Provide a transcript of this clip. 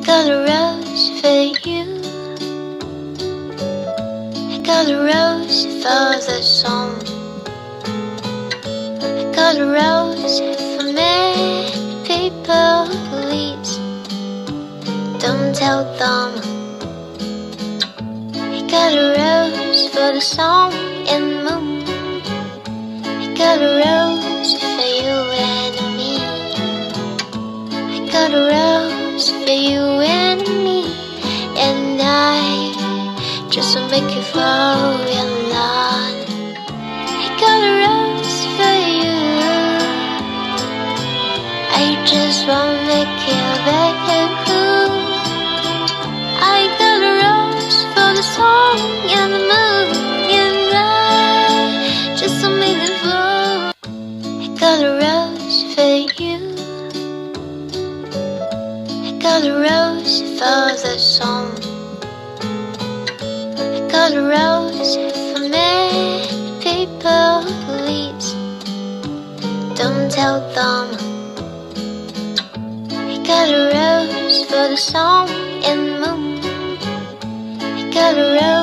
got a rose for you. I got a rose for the song. I got a rose for many people, please don't tell them. I got a rose for the sun and moon. I got a rose for you and me. I got a rose for you and me, and I just to make you fall in love. I got a rose for you. I just wanna make you better. I got a rose for the sun and the moon, and I just to make them fall. I got a rose for you. I got a rose for the sun. I got a rose for many people, please don't tell them. I got a rose for the sun and moon. I got a rose